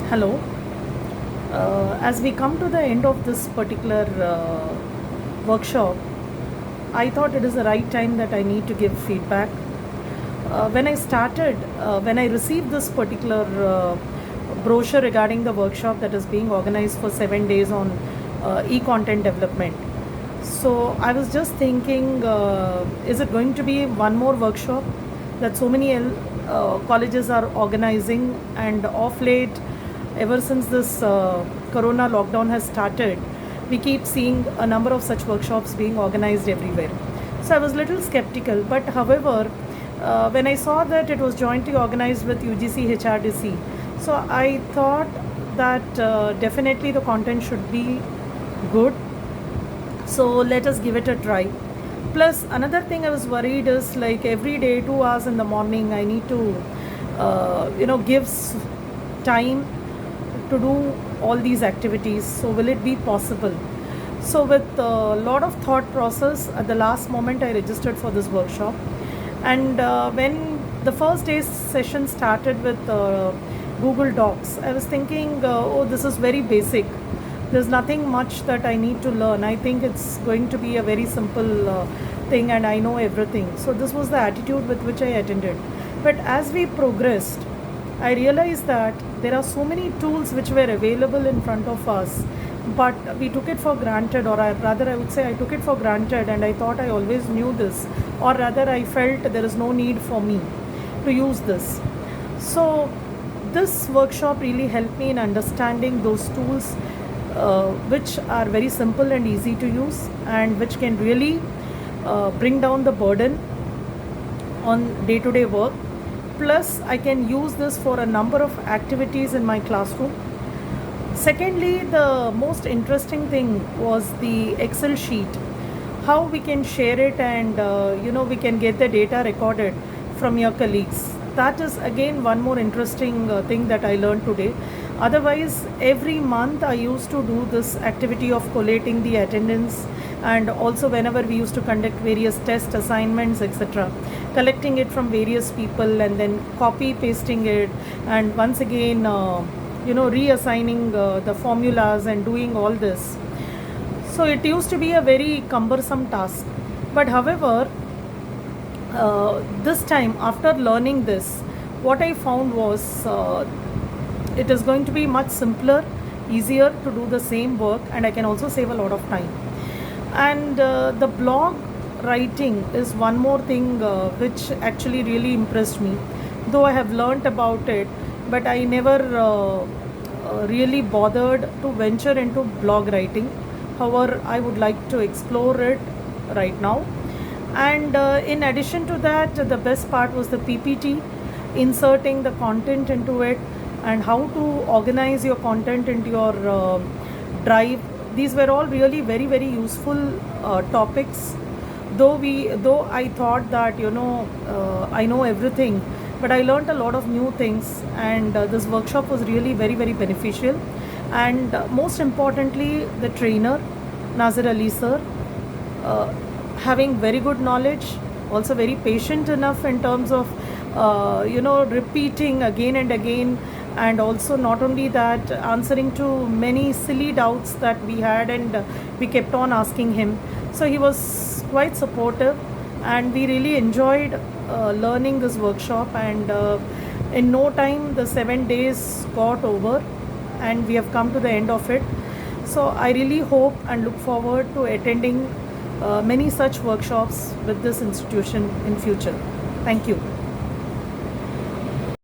Hello. As we come to the end of this particular workshop, I thought it is the right time that I need to give feedback. When I received this particular brochure regarding the workshop that is being organized for 7 days on e-content development, so I was just thinking, is it going to be one more workshop that so many colleges are organizing? And off late, ever since this corona lockdown has started, we keep seeing a number of such workshops being organized everywhere. So I was a little skeptical, but however, when I saw that it was jointly organized with UGC HRDC, so I thought that definitely the content should be good. So let us give it a try. Plus, another thing I was worried is, like, every day 2 hours in the morning I need to give time to do all these activities. So will it be possible? So with a lot of thought process, at the last moment I registered for this workshop. And when the first day's session started with Google Docs, I was thinking, oh, this is very basic. There's nothing much that I need to learn. I think it's going to be a very simple thing and I know everything. So this was the attitude with which I attended. But as we progressed, I realized that there are so many tools which were available in front of us, but we took it for granted, or rather I would say I took it for granted, and I thought I always knew this, or rather I felt there is no need for me to use this. So this workshop really helped me in understanding those tools which are very simple and easy to use, and which can really bring down the burden on day-to-day work. Plus, I can use this for a number of activities in my classroom. Secondly, the most interesting thing was the Excel sheet, how we can share it, and we can get the data recorded from your colleagues. That is again one more interesting thing that I learned today. Otherwise, every month I used to do this activity of collating the attendance, and also whenever we used to conduct various test assignments, etc., collecting it from various people and then copy pasting it, and once again reassigning the formulas and doing all this. So it used to be a very cumbersome task. But however, this time, after learning this, what I found was it is going to be much simpler, easier to do the same work, and I can also save a lot of time. And the blog writing is one more thing which actually really impressed me. Though I have learnt about it, but I never really bothered to venture into blog writing. However, I would like to explore it right now. And in addition to that, the best part was the PPT, inserting the content into it, and how to organize your content into your drive. These were all really very, very useful topics. Though I thought that I know everything, but I learned a lot of new things, and this workshop was really very, very beneficial. And most importantly, the trainer, Nazir Ali sir, having very good knowledge, also very patient enough in terms of repeating again and again, and also not only that, answering to many silly doubts that we had, and we kept on asking him. So he was quite supportive, and we really enjoyed learning this workshop. And in no time the 7 days got over, and we have come to the end of it. So I really hope and look forward to attending many such workshops with this institution in future. Thank you.